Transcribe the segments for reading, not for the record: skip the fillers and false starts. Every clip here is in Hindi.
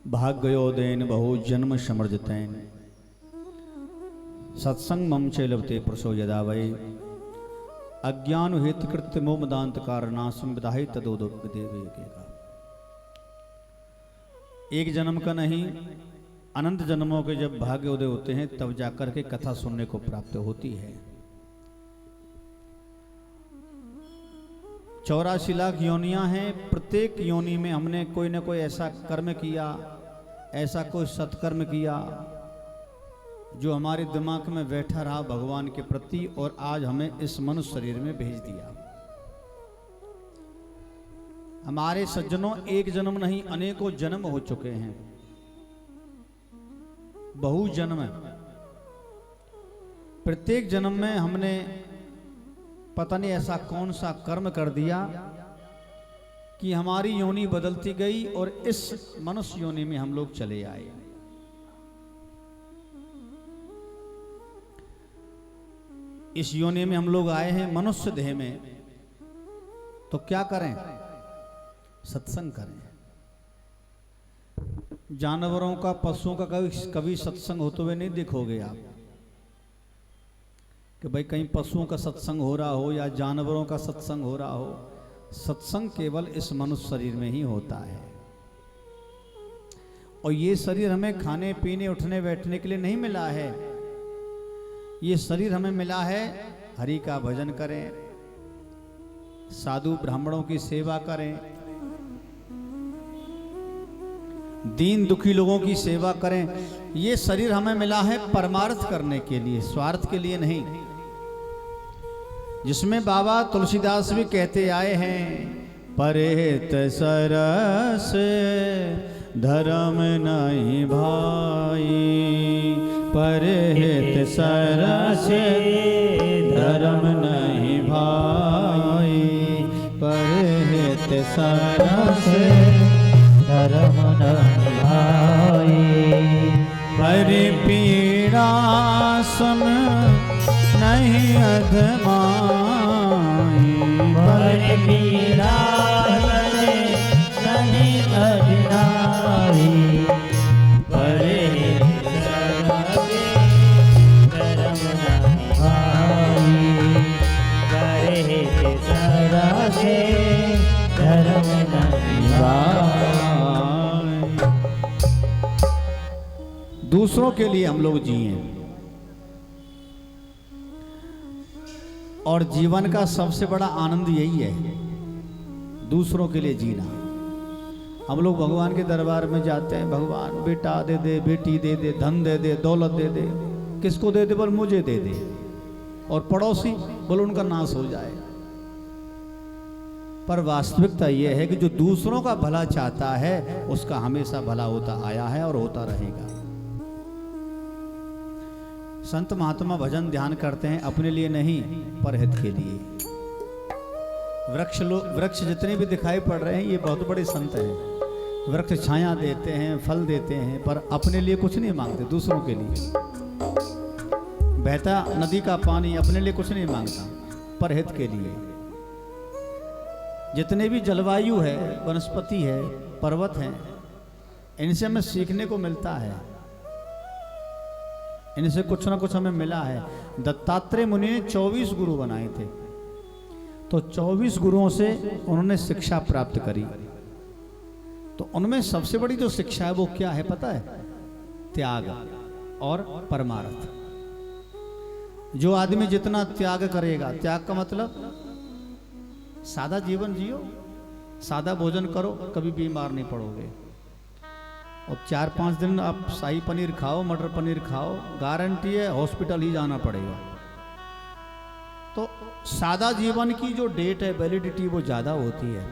भाग्योदेन बहु जन्म समर्जितेन सत्संग मम च लभते प्रसो यदा वै अज्ञान हेतु कृत्य मोमदांत कारणासम विदाहि तदोदो विदेवेगा। एक जन्म का नहीं, अनंत जन्मों के जब भाग्य उदय होते हैं तब जाकर के कथा सुनने को प्राप्त होती है। 84 लाख योनियां हैं। प्रत्येक योनि में हमने कोई ना कोई ऐसा कर्म किया, ऐसा कोई सत्कर्म किया जो हमारे दिमाग में बैठा रहा भगवान के प्रति, और आज हमें इस मनुष्य शरीर में भेज दिया। हमारे सज्जनों एक जन्म नहीं अनेकों जन्म हो चुके हैं, बहु जन्म। प्रत्येक जन्म में हमने पता नहीं ऐसा कौन सा कर्म कर दिया कि हमारी योनि बदलती गई और इस मनुष्य योनि में हम लोग चले आए। इस योनि में हम लोग आए हैं मनुष्य देह में, तो क्या करें? सत्संग करें। जानवरों का, पशुओं का कभी सत्संग होते हुए नहीं देखोगे आप कि भाई कहीं पशुओं का सत्संग हो रहा हो या जानवरों का सत्संग हो रहा हो। सत्संग केवल इस मनुष्य शरीर में ही होता है। और ये शरीर हमें खाने पीने उठने बैठने के लिए नहीं मिला है। ये शरीर हमें मिला है हरि का भजन करें, साधु ब्राह्मणों की सेवा करें, दीन दुखी लोगों की सेवा करें। ये शरीर हमें मिला है परमार्थ करने के लिए, स्वार्थ के लिए नहीं। जिसमें बाबा तुलसीदास भी कहते आए हैं, परेत सरस धर्म नहीं भाई, परेत सरस धर्म नहीं भाई, परेत सरस धर्म नहीं भाई, पर पीड़ा सुन नहीं अधमाई, पर पीड़ा नहीं अधमाई, परे धर्म नहीं भाई, परे सरसे धर्म नहीं भाई। दूसरों के लिए हम लोग जिए, और जीवन का सबसे बड़ा आनंद यही है, दूसरों के लिए जीना। हम लोग भगवान के दरबार में जाते हैं, भगवान बेटा दे दे, बेटी दे दे, धन दे दे, दौलत दे दे। किसको दे दे? बोल मुझे दे दे। और पड़ोसी बोल उनका नाश हो जाए। पर वास्तविकता यह है कि जो दूसरों का भला चाहता है उसका हमेशा भला होता आया है और होता रहेगा। संत महात्मा भजन ध्यान करते हैं अपने लिए नहीं, पर हित के लिए। वृक्ष जितने भी दिखाई पड़ रहे हैं ये बहुत बड़े संत हैं। वृक्ष छाया देते हैं, फल देते हैं, पर अपने लिए कुछ नहीं मांगते, दूसरों के लिए। बहता नदी का पानी अपने लिए कुछ नहीं मांगता, पर हित के लिए। जितने भी जलवायु है, वनस्पति है, पर्वत हैं, इनसे हमें सीखने को मिलता है, इनसे कुछ ना कुछ हमें मिला है। दत्तात्रेय मुनि ने 24 गुरु बनाए थे, तो 24 गुरुओं से उन्होंने शिक्षा प्राप्त करी। तो उनमें सबसे बड़ी जो शिक्षा है वो क्या है पता है? त्याग और परमार्थ। जो आदमी जितना त्याग करेगा, त्याग का मतलब सादा जीवन जियो, सादा भोजन करो, कभी बीमार नहीं पड़ोगे। और 4-5 दिन आप शाही पनीर खाओ, मटर पनीर खाओ, गारंटी है हॉस्पिटल ही जाना पड़ेगा। तो सादा जीवन की जो डेट है, वैलिडिटी, वो ज़्यादा होती है।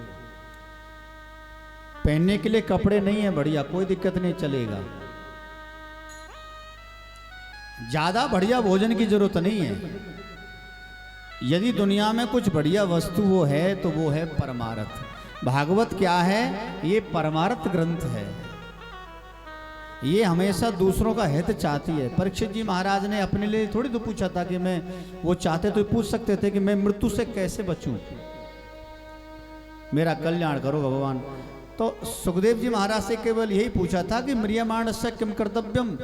पहनने के लिए कपड़े नहीं है बढ़िया, कोई दिक्कत नहीं, चलेगा। ज़्यादा बढ़िया भोजन की जरूरत नहीं है। यदि दुनिया में कुछ बढ़िया वस्तु वो है तो वो है परमार्थ। भागवत क्या है? ये परमार्थ ग्रंथ है। ये हमेशा दूसरों का हित चाहती है। परीक्षित जी महाराज ने अपने लिए थोड़ी तो पूछा था कि मैं, वो चाहते तो पूछ सकते थे कि मैं मृत्यु से कैसे बचूं, मेरा कल्याण करो भगवान। तो सुखदेव जी महाराज से केवल यही पूछा था कि म्रियमाणस्य किम कर्तव्यम,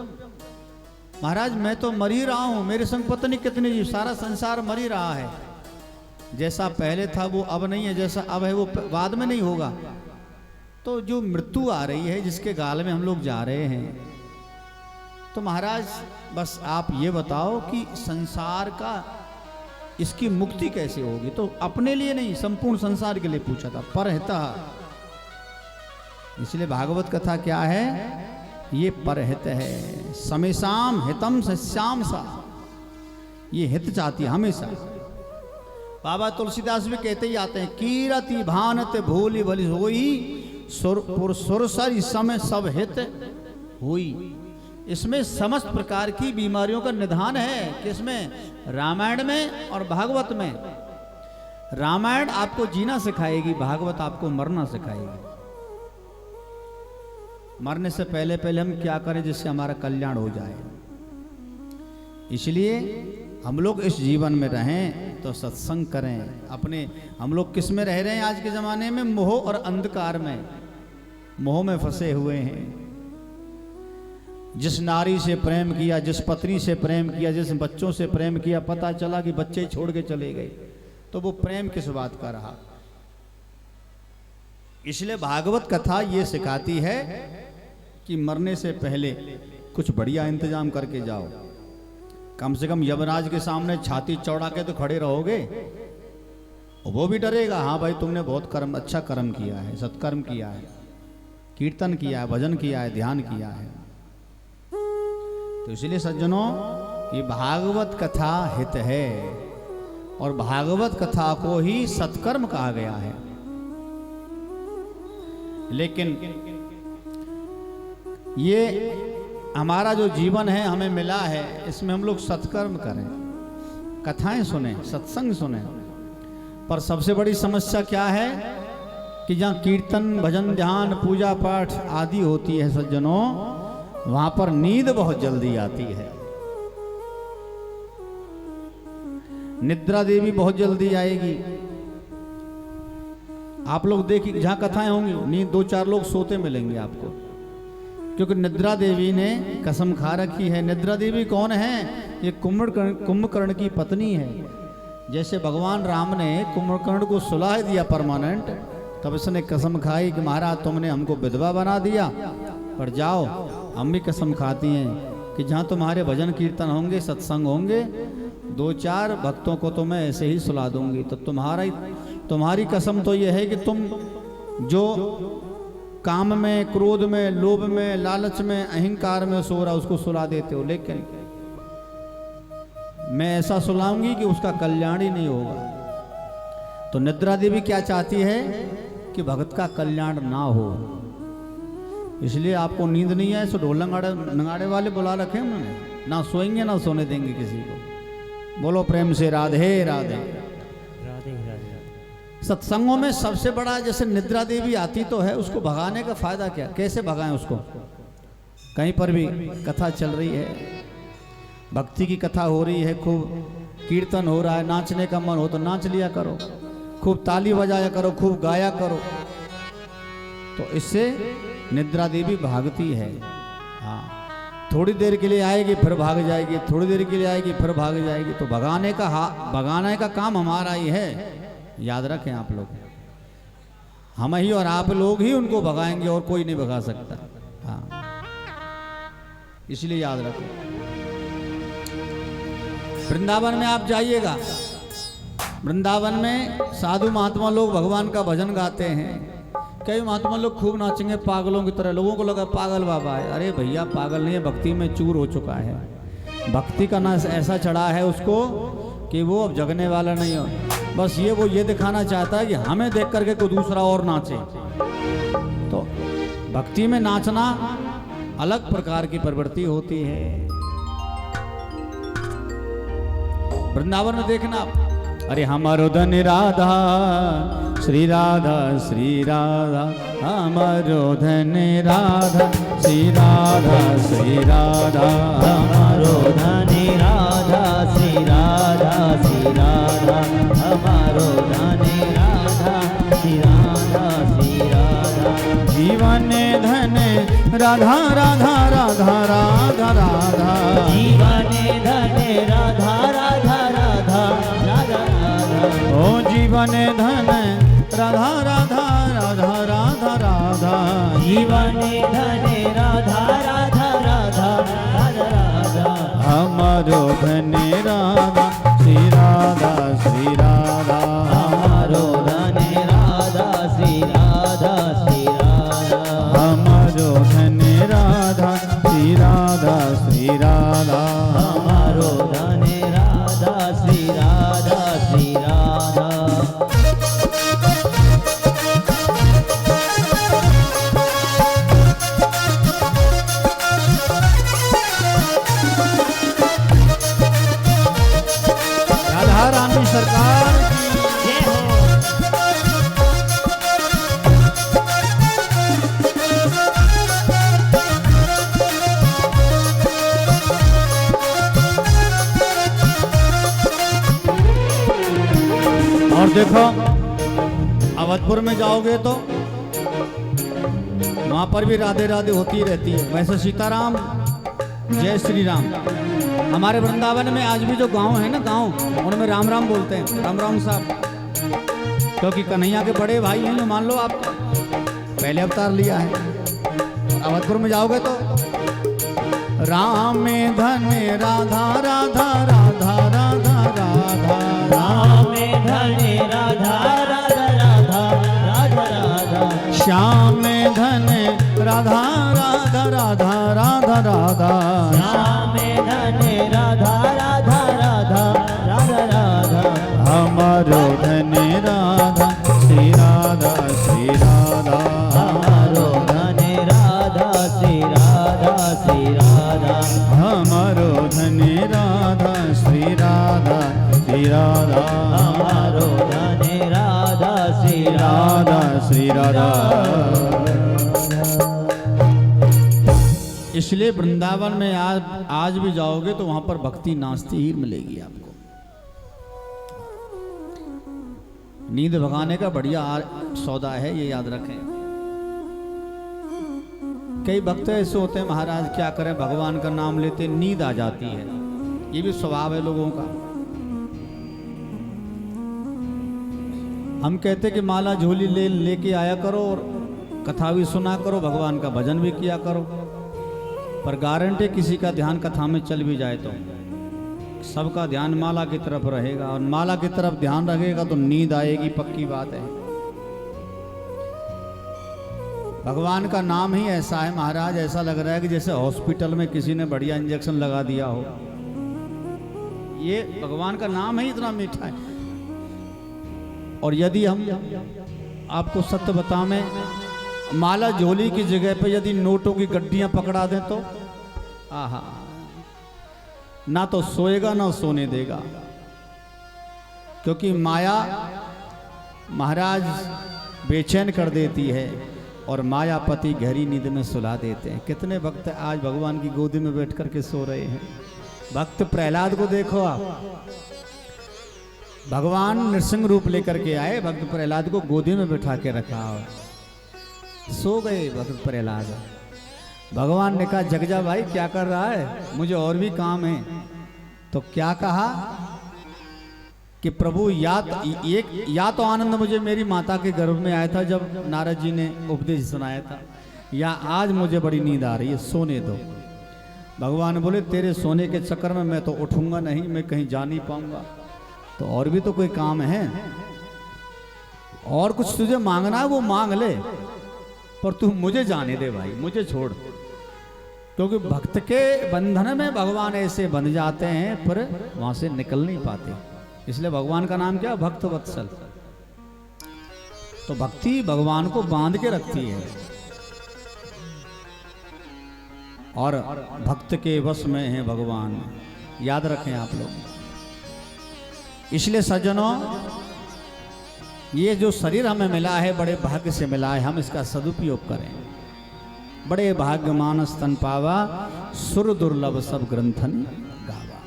महाराज मैं तो मर ही रहा हूं, मेरे संग पत्नी कितनी जी, सारा संसार मर ही रहा है। जैसा पहले था वो अब नहीं है, जैसा अब है वो बाद में नहीं होगा। तो जो मृत्यु आ रही है जिसके गाल में हम लोग जा रहे हैं, तो महाराज बस आप ये बताओ कि संसार का इसकी मुक्ति कैसे होगी। तो अपने लिए नहीं, संपूर्ण संसार के लिए पूछा था, परहिता। इसलिए भागवत कथा क्या है, ये परहित है। समेशाम हितम सश्याम सा, ये हित चाहती है हमेशा। बाबा तुलसीदास भी कहते ही आते हैं, कीरति भानत भोली भली होई, सुरसरी समय सब हित हुई। इसमें समस्त प्रकार की बीमारियों का निदान है। किसमें? रामायण में और भागवत में। रामायण आपको जीना सिखाएगी, भागवत आपको मरना सिखाएगी। मरने से पहले पहले हम क्या करें जिससे हमारा कल्याण हो जाए। इसलिए हम लोग इस जीवन में रहें तो सत्संग करें। अपने हम लोग किस में रह रहे हैं आज के ज़माने में? मोह और अंधकार में, मोह में फंसे हुए हैं। जिस नारी से प्रेम किया, जिस पत्नी से प्रेम किया, जिस बच्चों से प्रेम किया, पता चला कि बच्चे ही छोड़ के चले गए, तो वो प्रेम किस बात का रहा। इसलिए भागवत कथा ये सिखाती है कि मरने से पहले कुछ बढ़िया इंतजाम करके जाओ। कम से कम यमराज के सामने छाती चौड़ा के तो खड़े रहोगे, वो भी डरेगा, हाँ भाई तुमने बहुत कर्म, अच्छा कर्म किया है, सत्कर्म किया है, कीर्तन किया है, भजन किया है, ध्यान किया है। तो इसलिए सज्जनों, ये भागवत कथा हित है और भागवत कथा को ही सत्कर्म कहा गया है। लेकिन ये हमारा जो जीवन है हमें मिला है, इसमें हम लोग सत्कर्म करें, कथाएं सुने, सत्संग सुने। पर सबसे बड़ी समस्या क्या है कि जहाँ कीर्तन, भजन, ध्यान, पूजा पाठ आदि होती है सज्जनों, वहां पर नींद बहुत जल्दी आती है, निद्रा देवी बहुत जल्दी आएगी। आप लोग देखिए जहां कथाएं होंगी, नींद 2-4 लोग सोते मिलेंगे आपको, क्योंकि निद्रा देवी ने कसम खा रखी है। निद्रा देवी कौन है? ये कुंभकर्ण की पत्नी है। जैसे भगवान राम ने कुंभकर्ण को सुला दिया परमानेंट, तब इसने कसम खाई कि महाराज तुमने हमको विधवा बना दिया, पर जाओ हम भी कसम खाती हैं कि जहाँ तुम्हारे भजन कीर्तन होंगे, सत्संग होंगे, 2-4 भक्तों को तो मैं ऐसे ही सुला दूंगी। तो तुम्हारी कसम तो यह है कि तुम जो काम में, क्रोध में, लोभ में, लालच में, अहंकार में सो रहा उसको सुला देते हो, लेकिन मैं ऐसा सुलाऊंगी कि उसका कल्याण ही नहीं होगा। तो निद्रा देवी क्या चाहती है कि भगत का कल्याण ना हो। इसलिए आपको नींद नहीं आए तो ढोल नगाड़े वाले बुला रखे उन्होंने, ना सोएंगे ना सोने देंगे किसी को। बोलो प्रेम से राधे राधे। राधे राधे। सत्संगों में सबसे बड़ा, जैसे निद्रा देवी आती तो है, उसको भगाने का फायदा क्या, कैसे भगाएं उसको? कहीं पर भी कथा चल रही है, भक्ति की कथा हो रही है, खूब कीर्तन हो रहा है, नाचने का मन हो तो नाच लिया करो, खूब ताली बजाया करो, खूब गाया करो, तो इससे निद्रा देवी भागती है। हाँ, थोड़ी देर के लिए आएगी फिर भाग जाएगी, थोड़ी देर के लिए आएगी फिर भाग जाएगी। तो भगाने का काम हमारा ही है, याद रखें आप लोग। हम ही और आप लोग ही उनको भगाएंगे और कोई नहीं भगा सकता। हाँ, इसलिए याद रखें। वृंदावन में आप जाइएगा, वृंदावन में साधु महात्मा लोग भगवान का भजन गाते हैं। कई महात्मा लोग खूब नाचेंगे पागलों की तरह, लोगों को लगा पागल बाबा है। अरे भैया पागल नहीं है, भक्ति में चूर हो चुका है। भक्ति का नाश ऐसा चढ़ा है उसको कि वो अब जगने वाला नहीं हो। बस वो ये दिखाना चाहता है कि हमें देख करके कोई दूसरा और नाचे। तो भक्ति में नाचना अलग प्रकार की प्रवृत्ति होती है। वृंदावन में देखना, अरे हमारो धन राधा श्री राधा श्री राधा, हमारो धन राधा श्री राधा श्री राधा, हमारो धन राधा श्री राधा श्री राधा, हमारो धन राधा श्री राधा श्री राधा। जीवन धन राधा राधा राधा राधा राधा जीवन धन राधा राधा राधा राधा राधा ओ जीवन धन राधा राधा राधा राधा राधा जीवन धन राधा राधा राधा राधा राधा हमारो धन राधा श्री राधा श्री राधा हमारो धन राधा श्री राधा श्री राधा हमारो धन राधा श्री राधा श्री राधा हमारो धन राधा श्री राधा श्री राधा राधा रानी सरकार की जय हो और देखो अवधपुर में जाओगे तो वहां पर भी राधे राधे होती रहती है। वैसे सीताराम जय श्री राम। हमारे वृंदावन में आज भी जो गांव है ना, गांव उनमें राम राम बोलते हैं, राम राम साहब, क्योंकि कन्हैया के बड़े भाई हैं जो मान लो आप पहले अवतार लिया है। अवधपुर में जाओगे तो राम में धन राधा राधा राधा राधा राधा राम में धन राधा राधा राधा राधा राधा श्याम में धन राधा राधा राधा राधा राधा श्याम में धन राधा राधा राधा राधा राधा हमारो धन राधा श्री राधा श्री राधा हमारो धन राधा श्री राधा श्री राधा हमारो धन राधा श्री राधा श्री राधा हमारो धन राधा श्री राधा श्री राधा। इसलिए वृंदावन में आज भी जाओगे तो वहां पर भक्ति नाचती ही मिलेगी आपको। नींद भगाने का बढ़िया सौदा है, ये याद रखें। कई भक्त ऐसे होते हैं महाराज क्या करें, भगवान का नाम लेते नींद आ जाती है, ये भी स्वभाव है लोगों का। हम कहते कि माला झोली लेके आया करो और कथा भी सुना करो, भगवान का भजन भी किया करो, पर गारंटी किसी का ध्यान कथा में चल भी जाए तो सबका ध्यान माला की तरफ रहेगा, और माला की तरफ ध्यान रखेगा तो नींद आएगी, पक्की बात है। भगवान का नाम ही ऐसा है महाराज, ऐसा लग रहा है कि जैसे हॉस्पिटल में किसी ने बढ़िया इंजेक्शन लगा दिया हो। ये भगवान का नाम ही इतना मीठा है। और यदि हम आपको सत्य बताएं, माला झोली की जगह पे यदि नोटों की गड्डियां पकड़ा दें तो आहा, ना तो सोएगा ना सोने देगा, क्योंकि माया महाराज बेचैन कर देती है और मायापति गहरी नींद में सुला देते हैं। कितने भक्त आज भगवान की गोदी में बैठ कर के सो रहे हैं। भक्त प्रहलाद को देखो आप, भगवान नृसिंह रूप लेकर के आए, भक्त प्रहलाद को गोदी में बैठा के रखा, सो गए भक्त प्रहलाद। भगवान ने कहा जग जा भाई, क्या कर रहा है, मुझे और भी काम है। तो क्या कहा कि प्रभु या तो आनंद मुझे मेरी माता के गर्भ में आया था जब नारद जी ने उपदेश सुनाया था, या आज मुझे बड़ी नींद आ रही है, सोने दो। भगवान बोले तेरे सोने के चक्कर में मैं तो उठूंगा नहीं, मैं कहीं जा नहीं पाऊंगा, तो और भी तो कोई काम है, और कुछ तुझे मांगना है वो मांग ले, पर तू मुझे जाने दे भाई, मुझे छोड़। क्योंकि भक्त के बंधन में भगवान ऐसे बंध जाते हैं पर वहां से निकल नहीं पाते। इसलिए भगवान का नाम क्या, भक्त वत्सल। तो भक्ति भगवान को बांध के रखती है और भक्त के वश में है भगवान, याद रखें आप लोग। इसलिए सज्जनों, ये जो शरीर हमें मिला है बड़े भाग्य से मिला है, हम इसका सदुपयोग करें। बड़े भाग्य मानस तन पावा, सुर दुर्लभ सब ग्रंथन गावा।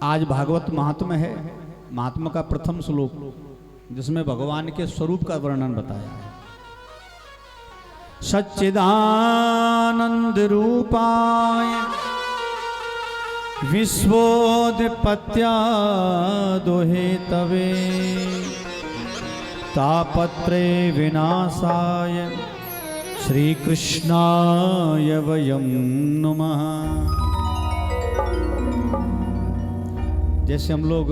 आज भागवत महात्म्य है, महात्मा का प्रथम श्लोक जिसमें भगवान के स्वरूप का वर्णन बताया है। सच्चिदानंद रूपाय विश्वोत्पत्त्यादो हेतवे तापत्रे विनाशाय श्री कृष्णाय वयं नमः। जैसे हम लोग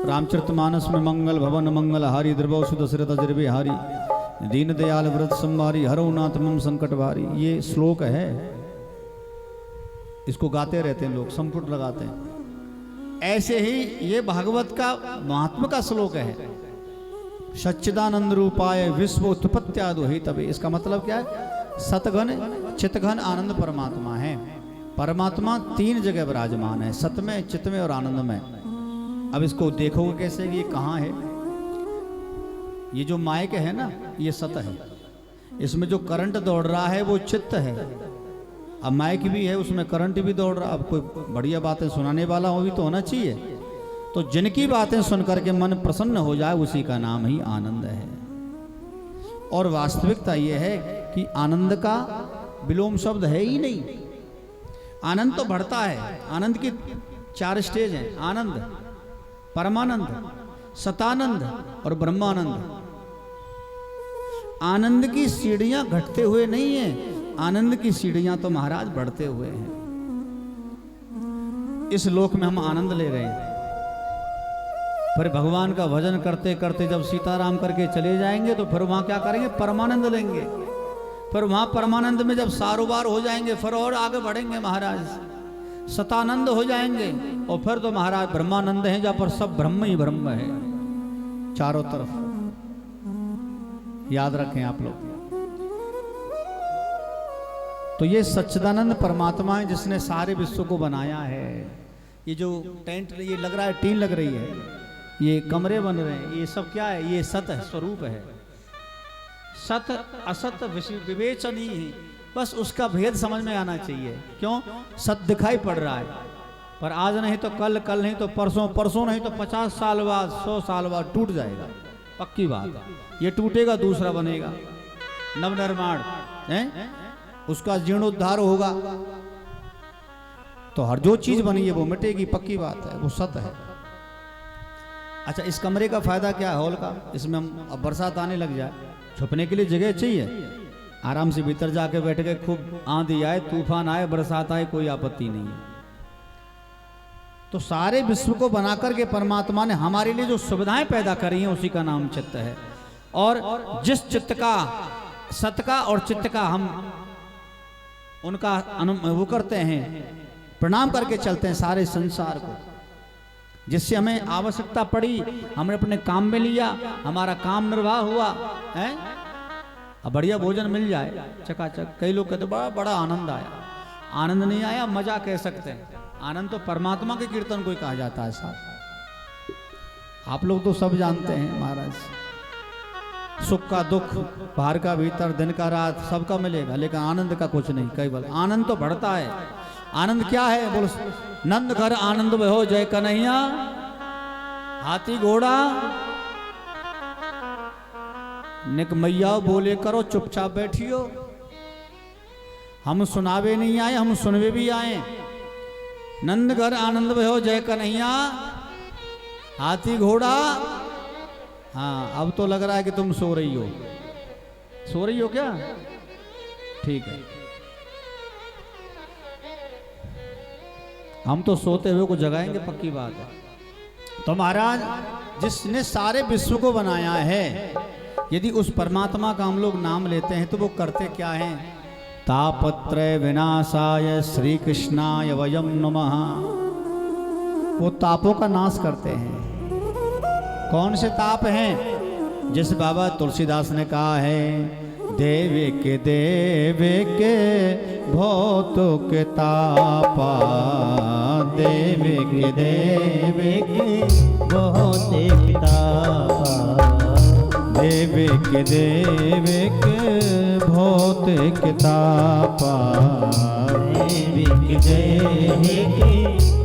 रामचरितमानस में मंगल भवन मंगल हारी द्रवौ सुदशरथ अजरबे हारी दीन दयाल व्रत संवारी हरौ नाथ मम संकट भारी, ये श्लोक है, इसको गाते रहते हैं लोग, संपुट लगाते हैं। ऐसे ही ये भागवत का महात्मा का श्लोक है। सच्चिदानंद रूपाय विश्व उत्पत्त्यादो हेतवे, इसका मतलब क्या है? सतघन चितघन आनंद परमात्मा है। परमात्मा 3 जगह विराजमान है, सत में, चित में और आनंद में। अब इसको देखोगे कैसे कि ये कहाँ है? ये जो माइक है ना, ये सत है। इसमें जो करंट दौड़ रहा है वो चित्त है। अब माइक भी है, उसमें करंट भी दौड़ रहा। अब कोई बढ़िया बातें सुनाने वाला हो भी तो होना चाहिए। तो जिनकी बातें सुन करके मन प्रसन्न हो जाए उसी का नाम ही आनंद है। और वास्तविकता ये है कि आनंद का विलोम शब्द है ही नहीं। आनंद तो बढ़ता है। आनंद की 4 स्टेज हैं, आनंद, परमानंद, सतानंद और ब्रह्मानंद। आनंद की सीढ़ियां घटते हुए नहीं है, आनंद की सीढ़ियां तो महाराज बढ़ते हुए हैं। इस लोक में हम आनंद ले रहे हैं, फिर भगवान का भजन करते करते जब सीताराम करके चले जाएंगे तो फिर वहां क्या करेंगे? परमानंद लेंगे। फिर वहां परमानंद में जब सारोबार हो जाएंगे फिर और आगे बढ़ेंगे महाराज, सतानंद हो जाएंगे और फिर तो महाराज ब्रह्मानंद है, जहां पर सब ब्रह्म ही ब्रह्म है चारों तरफ। याद रखें आप लोग। तो ये सच्चिदानंद परमात्मा है जिसने सारे विश्व को बनाया है। ये जो टेंट ये लग रहा है, टीन लग रही है, ये कमरे बन रहे हैं, ये सब क्या है? ये सत है, स्वरूप है। सत असत विवेचनीय है, बस उसका भेद समझ में आना चाहिए। क्यों? सत दिखाई पड़ रहा है, पर आज नहीं तो कल, कल नहीं तो परसों, परसों नहीं तो 50 साल बाद, 100 साल बाद टूट जाएगा, पक्की बात। ये टूटेगा, दूसरा बनेगा, नवनिर्माण है, उसका जीर्णोद्धार होगा। तो हर जो चीज बनी है वो मिटेगी, पक्की बात है, वो सत है। अच्छा, इस कमरे का फायदा क्या है? हॉल का, इसमें हम अब बरसात आने लग जाए, छुपने के लिए जगह चाहिए। आराम से भीतर जाके बैठ के खूब आंधी आए, तूफान आए, बरसात आए, कोई आपत्ति नहीं है। तो सारे विश्व को बनाकर के परमात्मा ने हमारे लिए जो सुविधाएं पैदा करी हैं उसी का नाम चित्त है। और जिस चित्त का, सत का और चित्त का हम उनका वो करते हैं, प्रणाम करके चलते हैं सारे संसार को। जिससे हमें आवश्यकता पड़ी, हमने अपने काम में लिया, हमारा काम निर्वाह हुआ है, अब बढ़िया भोजन मिल जाए चकाचक। कई लोग कहते बड़ा बड़ा आनंद आया। आनंद नहीं आया, मजा कह सकते हैं। आनंद तो परमात्मा के कीर्तन को ही कहा जाता है साहब। आप लोग तो सब जानते हैं महाराज, सुख का दुख, बाहर का भीतर, दिन का रात, सबका मिलेगा, लेकिन आनंद का कुछ नहीं। केवल आनंद तो बढ़ता है। आनंद क्या है? बोलो, नंद घर आनंद में हो जय कन्हैया, हाथी घोड़ा निक मैया बोले करो, चुपचाप बैठियो। हम सुनावे नहीं आए, हम सुनवे भी आए। नंद घर आनंद में हो जय कन्हैया, हाथी घोड़ा। हाँ, अब तो लग रहा है कि तुम सो रही हो। सो रही हो क्या? ठीक है, हम तो सोते हुए को जगाएंगे, पक्की बात है। तो महाराज जिसने सारे विश्व को बनाया है, यदि उस परमात्मा का हम लोग नाम लेते हैं तो वो करते क्या हैं? तापत्रय विनाशाय श्री कृष्णाय वयं नमः। वो तापों का नाश करते हैं। कौन से ताप हैं? जिस बाबा तुलसीदास ने कहा है, देवे के भूतों के तापा, देवे के बहुत तापा, देवे के भौतिक तापा, देवी के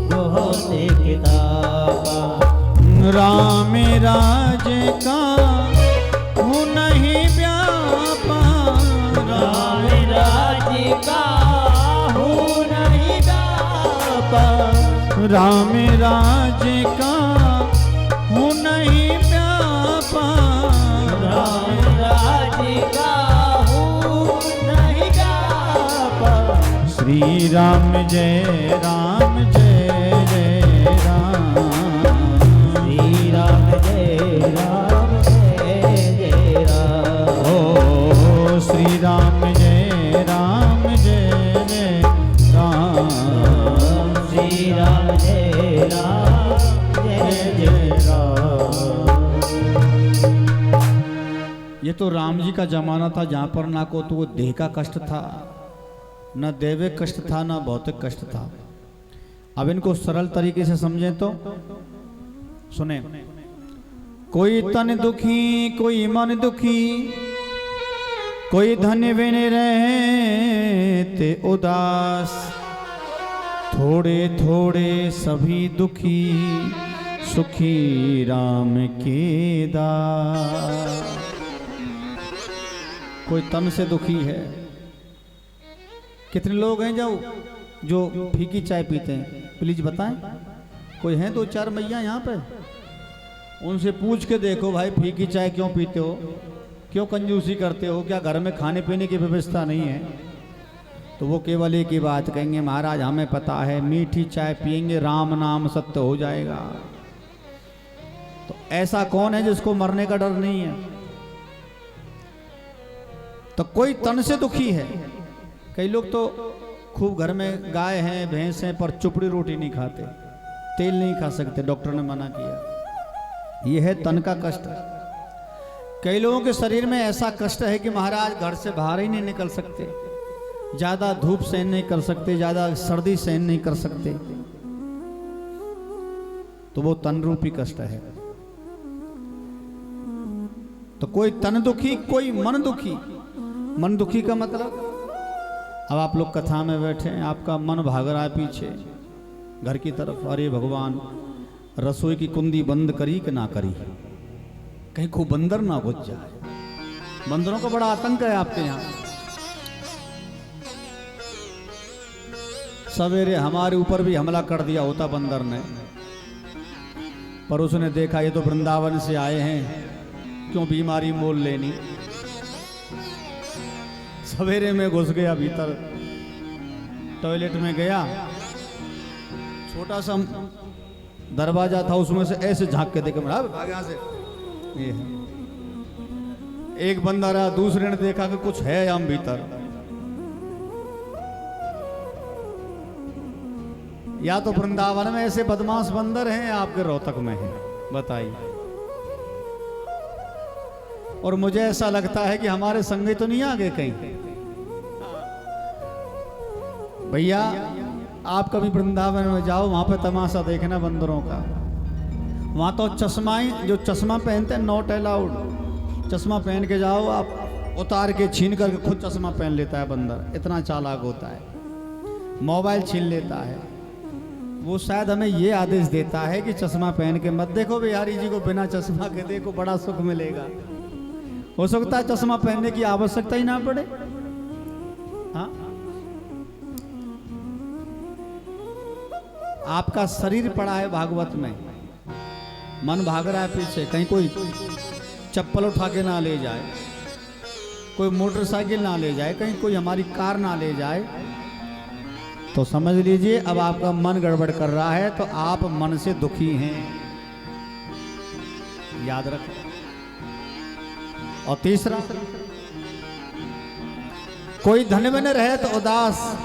भौतिक तापा। राम राज का हूँ नहीं व्यापा, राम राज का हूँ नहीं व्यापा, राम राज का हूँ नहीं व्यापा, राम राज का हूँ नहीं व्यापा। श्री राम जय जय राम, श्री राम जय जय राम। ओ श्री राम जय राम, श्री राम जय जय राम। ये तो राम जी का जमाना था जहाँ पर ना को तो वो देह का कष्ट था, न दैविक कष्ट था, न भौतिक कष्ट था। अब इनको सरल तरीके से समझें तो सुने। कोई तन दुखी, कोई मन दुखी, कोई धन बिन रहते उदास, थोड़े थोड़े सभी दुखी, सुखी राम के दास। कोई तन से दुखी है। कितने लोग हैं जो फीकी चाय पीते हैं, प्लीज बताएं। कोई हैं दो चार मैया यहाँ पे, उनसे पूछ के देखो भाई फीकी चाय क्यों पीते हो, क्यों कंजूसी करते हो, क्या घर में खाने पीने की व्यवस्था नहीं है? तो वो केवल एक ही बात कहेंगे, महाराज हमें पता है मीठी चाय पिएंगे राम नाम सत्य हो जाएगा। तो ऐसा कौन है जिसको मरने का डर नहीं है? तो कोई तन से दुखी है। कई लोग तो खूब घर में गाय हैं भैंस हैं पर चुपड़ी रोटी नहीं खाते, तेल नहीं खा सकते, डॉक्टर ने मना किया। यह है तन का कष्ट। कई लोगों के शरीर में ऐसा कष्ट है कि महाराज घर से बाहर ही नहीं निकल सकते, ज्यादा धूप सहन नहीं कर सकते, ज्यादा सर्दी सहन नहीं कर सकते। तो वो तन रूपी कष्ट है। तो कोई तन दुखी, कोई मन दुखी। मन दुखी का मतलब, अब आप लोग कथा में बैठे हैं, आपका मन भाग रहा है पीछे घर की तरफ, अरे भगवान रसोई की कुंडी बंद करी कि ना करी, कहीं खूब बंदर ना घुस जाए। बंदरों का बड़ा आतंक है आपके यहाँ। सवेरे हमारे ऊपर भी हमला कर दिया होता बंदर ने, पर उसने देखा ये तो वृंदावन से आए हैं, क्यों बीमारी मोल लेनी। सवेरे में घुस गया भीतर, टॉयलेट में गया, छोटा सा दरवाजा था, उसमें से ऐसे झांक के देखे भाग यहाँ से। ये है। एक बंदा रहा, दूसरे ने देखा कि कुछ है हम भीतर। या तो वृंदावन में ऐसे बदमाश बंदर हैं, आपके रोहतक में हैं, बताइए। और मुझे ऐसा लगता है कि हमारे संगे तो नहीं आ गए कहीं। भैया आप कभी वृंदावन में जाओ, वहां पे तमाशा देखना बंदरों का। वहां तो चश्मा, जो चश्मा पहनते हैं नॉट अलाउड। चश्मा पहन के जाओ आप, उतार के छीन करके खुद चश्मा पहन लेता है बंदर, इतना चालाक होता है। मोबाइल छीन लेता है। वो शायद हमें ये आदेश देता है कि चश्मा पहन के मत देखो बिहारी जी को, बिना चश्मा के देखो, बड़ा सुख मिलेगा। हो सकता है चश्मा पहनने की आवश्यकता ही ना पड़े। हाँ, आपका शरीर पड़ा है भागवत में, मन भाग रहा है पीछे, कहीं कोई चप्पल उठा के ना ले जाए, कोई मोटरसाइकिल ना ले जाए, कहीं कोई हमारी कार ना ले जाए, तो समझ लीजिए अब आपका मन गड़बड़ कर रहा है, तो आप मन से दुखी हैं, याद रखें। और तीसरा, कोई धन में न रहे तो उदास।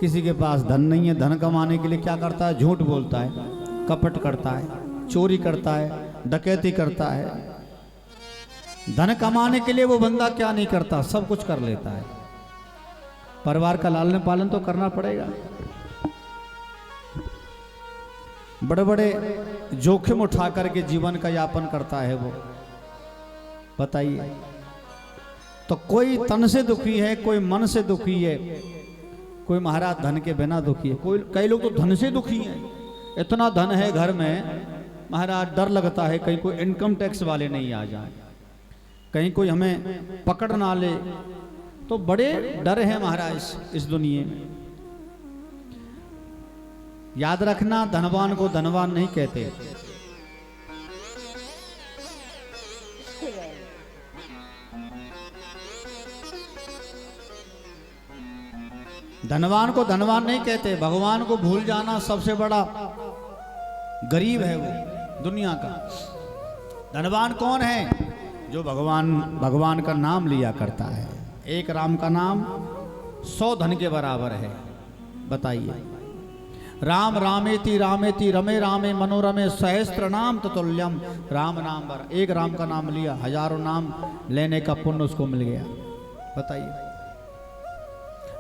किसी के पास धन नहीं है, धन कमाने के लिए क्या करता है? झूठ बोलता है, कपट करता है, चोरी करता है, डकैती करता है। धन कमाने के लिए वो बंदा क्या नहीं करता, सब कुछ कर लेता है। परिवार का लालन पालन तो करना पड़ेगा। बड़े बड़े जोखिम उठा करके जीवन का यापन करता है वो, बताइए। तो कोई तन से दुखी है, कोई मन से दुखी है, कोई महाराज धन के बिना दुखी है, कोई, कई लोग तो धन से दुखी हैं, इतना धन है घर में महाराज, डर लगता है कहीं कोई इनकम टैक्स वाले नहीं आ जाए, कहीं कोई हमें पकड़ ना ले, तो बड़े डर है महाराज इस दुनिया में। याद रखना, धनवान को धनवान नहीं कहते, धनवान को धनवान नहीं कहते। भगवान को भूल जाना सबसे बड़ा गरीब है वो दुनिया का। धनवान कौन है? जो भगवान का नाम लिया करता है। एक राम का नाम 100 धन के बराबर है। बताइए, राम रामेति रामेति रमे रामे मनोरमे सहस्त्र नाम ततुल्यम। राम नाम बर, एक राम का नाम लिया, हजारों नाम लेने का पुण्य उसको मिल गया। बताइए,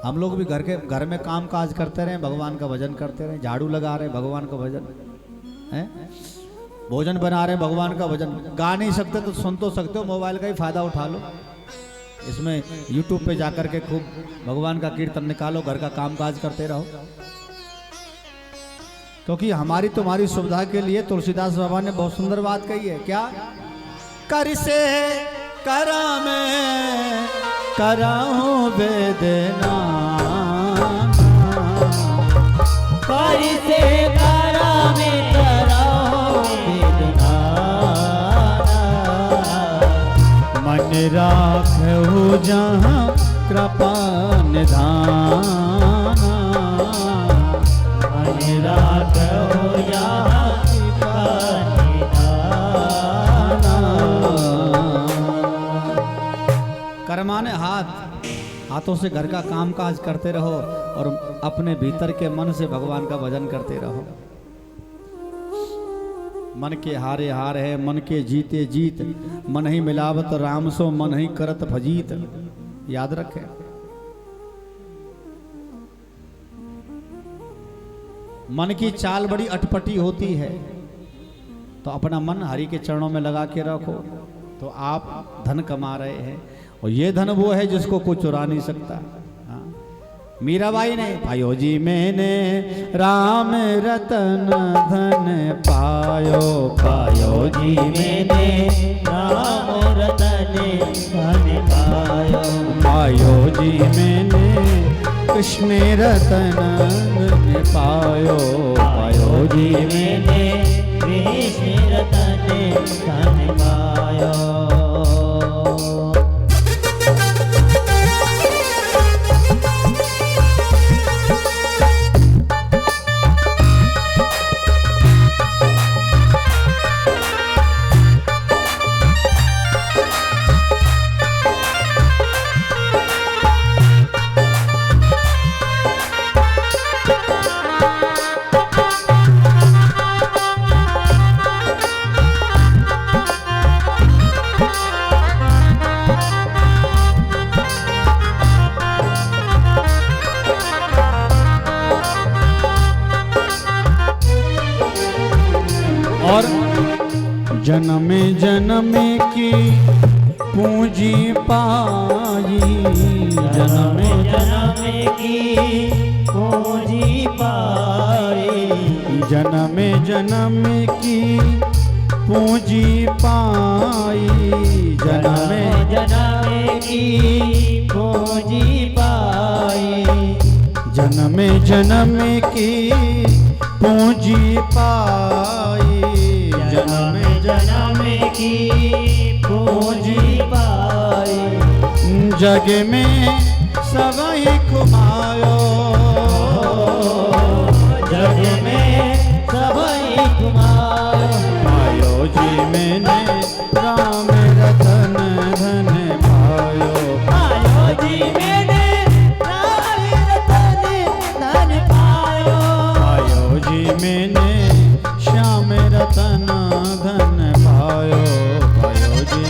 हम लोग भी घर में काम काज करते रहे, भगवान का भजन करते रहे, झाड़ू लगा रहे भगवान का भजन है, भोजन बना रहे भगवान का भजन। गा नहीं सकते तो सुन तो सकते हो, मोबाइल का ही फायदा उठा लो। इसमें यूट्यूब पे जाकर के खूब भगवान का कीर्तन निकालो, घर का काम काज करते रहो। क्योंकि हमारी तुम्हारी सुविधा के लिए तुलसीदास बाबा ने बहुत सुंदर बात कही है। क्या? कर से करा में कराऊं वेदना, कर से करा में कराऊं वेदना, मन राखहु जहाँ कृपा निधाना, मन राखहु जहाँ कृपा निधाना। कर्माने हाथों से घर का काम काज करते रहो और अपने भीतर के मन से भगवान का भजन करते रहो। मन के हारे हार है, मन के जीते जीत, मन ही मिलावत राम सो मन ही करत भजीत। याद रखे। मन की चाल बड़ी अटपटी होती है, तो अपना मन हरि के चरणों में लगा के रखो, तो आप धन कमा रहे हैं। और ये धन वो है जिसको कोई चुरा नहीं सकता। हाँ। मीराबाई ने, भाइयों जी मैंने राम रतन धन पायो, पायो जी मैंने राम रतन धन पायो, पायो जी मैंने कृष्ण रतन धन पायो, पायो जी मैंने कृष्ण रतन धन पायो। और जन्म जन्म की पूंजी पाई, जन्म जन्म की पूंजी पाई, जन्म जन्म की पूंजी पाई, जन्म जन्म की पूंजी पाई, जन्म जन्म की पूंजी पाई, जन्म जन्म की पूंजी पाई। जग में सबही घुमायो, जग में सबही घुमायो, पायो जी मैंने राम रतन धन पायो, पायो जी मैंने राम रतन धन पायो, पायो जी मैंने श्याम रतन धन पायो, पायो जी।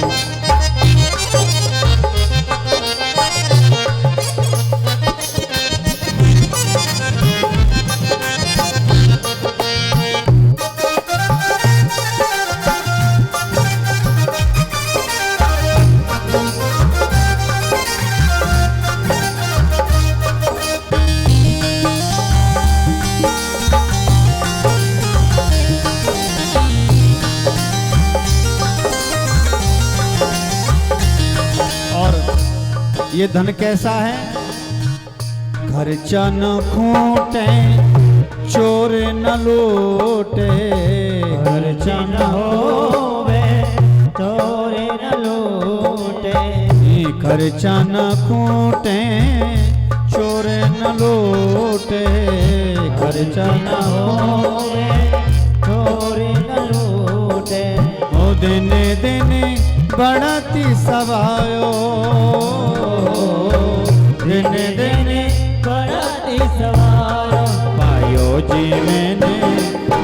ये धन कैसा है? खर्चा न खूटे चोर न लूटे, खर्चा न होवे चोर न लूटे, खर्चा न खूटे चोर न लूटे, खर्चा न होवे चोर न लूटे। ओ दिने दिने बढ़ती सवायो, दिने दिने बढ़ती सवारो, पायो जी मैंने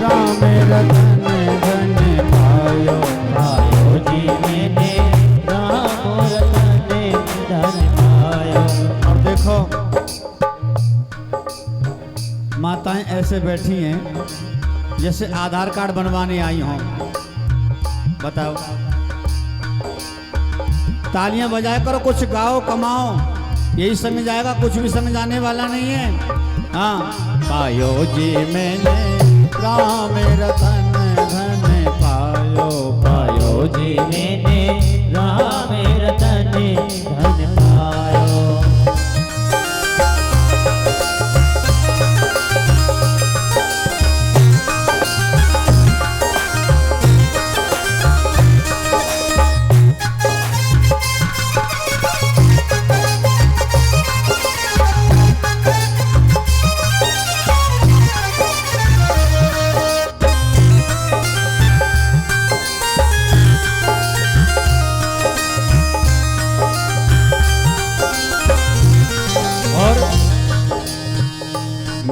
राम रतन धन पायो, पायो जी मैंने राम रतन धन पायो। और देखो माताएं ऐसे बैठी हैं जैसे आधार कार्ड बनवाने आई हों। बताओ, तालियां बजाया करो, कुछ गाओ कमाओ, यही समझ आएगा, कुछ भी समझ आने वाला नहीं है। हाँ, पायो जी मैंने राम रतन धन पायो, पायो जी मैंने राम रतन धन पायो।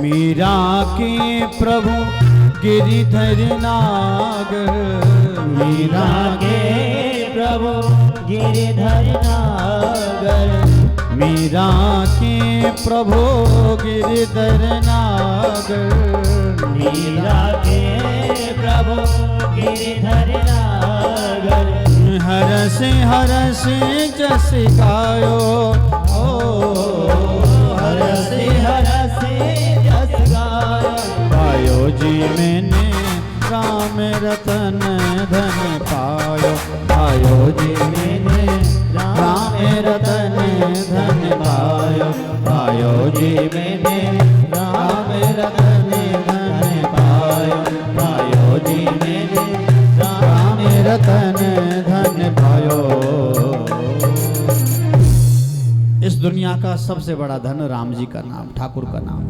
मीरा के प्रभु गिरिधर नागर, मीरा के प्रभु गिरिधर नागर, मीरा के प्रभु गिरिधर नागर, मीरा के प्रभु गिरिधर नागर, हरस जस गायो, हरस हरस जस गायो, पायो जी मैंने राम रतन धन पायो, पायो जी मैंने राम रतन धन पायो, पायो जी मैंने राम रतन धन पायो, पायो जी मैंने राम रतन धन पायो। इस दुनिया का सबसे बड़ा धन राम जी का नाम, ठाकुर का नाम।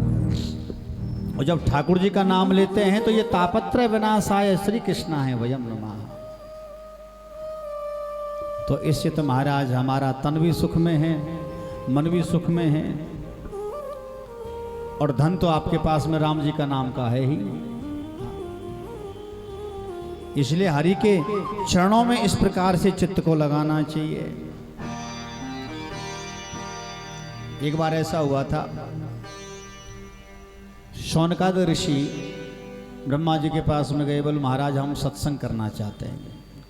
और जब ठाकुर जी का नाम लेते हैं तो ये तापत्रय विनाशाय श्री कृष्णा है वयम नमः। तो इससे तो महाराज हमारा तन भी सुख में है, मन भी सुख में है, और धन तो आपके पास में राम जी का नाम का है ही। इसलिए हरि के चरणों में इस प्रकार से चित्त को लगाना चाहिए। एक बार ऐसा हुआ था, शौनकाद ऋषि ब्रह्मा जी के पास में गए, बोले महाराज हम सत्संग करना चाहते हैं,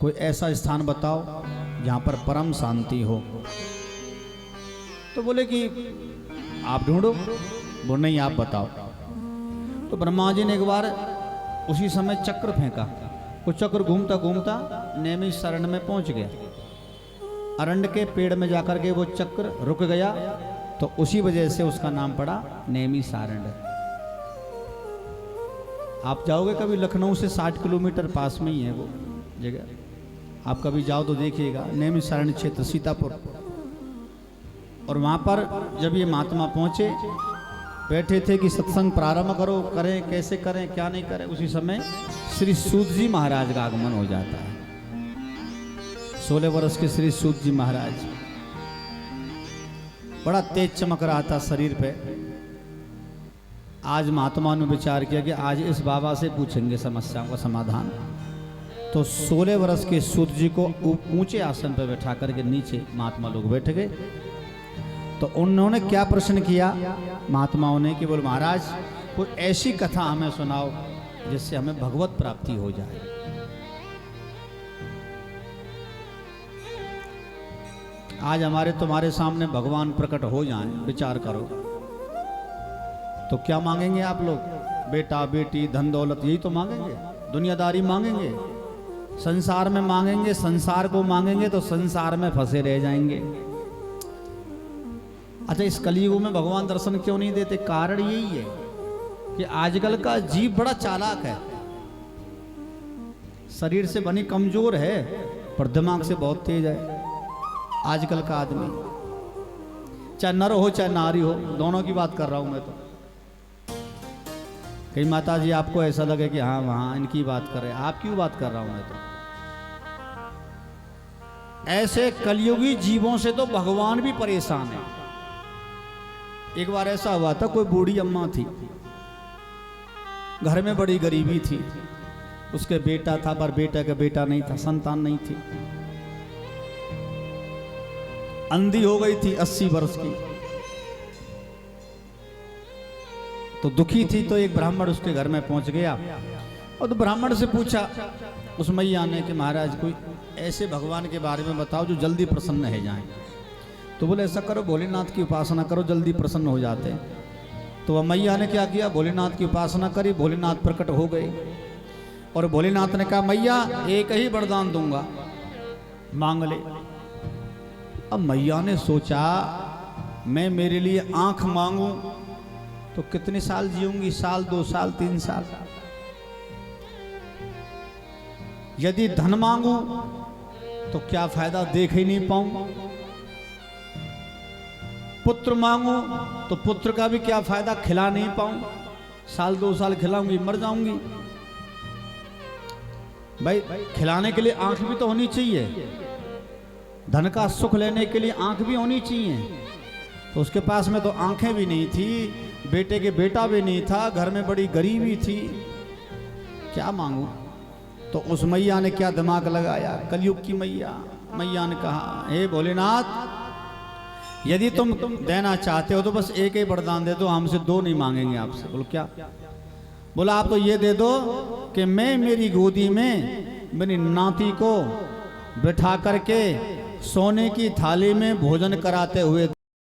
कोई ऐसा स्थान बताओ जहाँ पर परम शांति हो। तो बोले कि आप ढूंढो, वो नहीं आप बताओ। तो ब्रह्मा जी ने एक बार उसी समय चक्र फेंका, वो चक्र घूमता घूमता नैमिषारण्य में पहुंच गया। अरण्य के पेड़ में जाकर के वो चक्र रुक गया, तो उसी वजह से उसका नाम पड़ा नैमिषारण्य। आप जाओगे कभी, लखनऊ से 60 किलोमीटर पास में ही है वो जगह, आप कभी जाओ तो देखिएगा, नैमिषारण्य क्षेत्र सीतापुर। और वहाँ पर जब ये महात्मा पहुँचे, बैठे थे कि सत्संग प्रारंभ करो, करें कैसे करें क्या नहीं करें, उसी समय श्री सूत जी महाराज का आगमन हो जाता है। 16 वर्ष के श्री सूत जी महाराज, बड़ा तेज चमक रहा था शरीर पे। आज महात्मा ने विचार किया कि आज इस बाबा से पूछेंगे समस्याओं का समाधान। तो 16 वर्ष के सूत जी को ऊंचे आसन पर बैठा करके नीचे महात्मा लोग बैठ गए। तो उन्होंने क्या प्रश्न किया महात्माओं ने कि बोल महाराज कोई ऐसी कथा हमें सुनाओ जिससे हमें भगवत प्राप्ति हो जाए। आज हमारे तुम्हारे सामने भगवान प्रकट हो जाएं, विचार करो तो क्या मांगेंगे आप लोग? बेटा बेटी धन दौलत यही तो मांगेंगे, दुनियादारी मांगेंगे, संसार में मांगेंगे, संसार को मांगेंगे तो संसार में फंसे रह जाएंगे। अच्छा, इस कलयुग में भगवान दर्शन क्यों नहीं देते? कारण यही है कि आजकल का जीव बड़ा चालाक है, शरीर से बनी कमजोर है पर दिमाग से बहुत तेज है। आजकल का आदमी, चाहे नर हो चाहे नारी हो, दोनों की बात कर रहा हूं मैं तो। कई माता जी आपको ऐसा लगे कि हाँ वहाँ इनकी बात कर रहे हैं, आप क्यों बात कर रहा हूं मैं तो। ऐसे कलयुगी जीवों से तो भगवान भी परेशान है। एक बार ऐसा हुआ था, कोई बूढ़ी अम्मा थी, घर में बड़ी गरीबी थी, उसके बेटा था पर बेटा का बेटा नहीं था, संतान नहीं थी, अंधी हो गई थी 80 वर्ष की। तो दुखी थी, तो एक ब्राह्मण उसके घर में पहुंच गया और तो ब्राह्मण से पूछा उस मैया ने कि महाराज कोई ऐसे भगवान के बारे में बताओ जो जल्दी प्रसन्न है जाएं। तो बोले ऐसा करो, भोलेनाथ की उपासना करो, जल्दी प्रसन्न हो जाते हैं। तो वह मैया ने क्या किया, भोलेनाथ की उपासना करी, भोलेनाथ प्रकट हो गए और भोलेनाथ ने कहा मैया एक ही वरदान दूंगा, मांग ले। अब मैया ने सोचा मैं मेरे लिए आंख मांगू तो कितने साल जीऊंगी, साल 2 साल 3 साल। यदि धन मांगू तो क्या फायदा, देख ही नहीं पाऊं। पुत्र मांगू तो पुत्र का भी क्या फायदा, खिला नहीं पाऊं, साल 2 साल खिलाऊंगी मर जाऊंगी। भाई खिलाने के लिए आंख भी तो होनी चाहिए, धन का सुख लेने के लिए आंख भी होनी चाहिए। तो उसके पास में तो आंखें भी नहीं थी, बेटे के बेटा भी नहीं था, घर में बड़ी गरीबी थी, क्या मांगू। तो उस मैया ने क्या दिमाग लगाया, कलयुग की मैया ने कहा हे भोलेनाथ यदि तुम देना चाहते हो तो बस एक ही वरदान दे दो, हमसे 2 नहीं मांगेंगे आपसे। बोलो क्या? बोला आप तो ये दे दो कि मैं मेरी गोदी में मेरी नाती को बिठा करके सोने की थाली में भोजन कराते हुए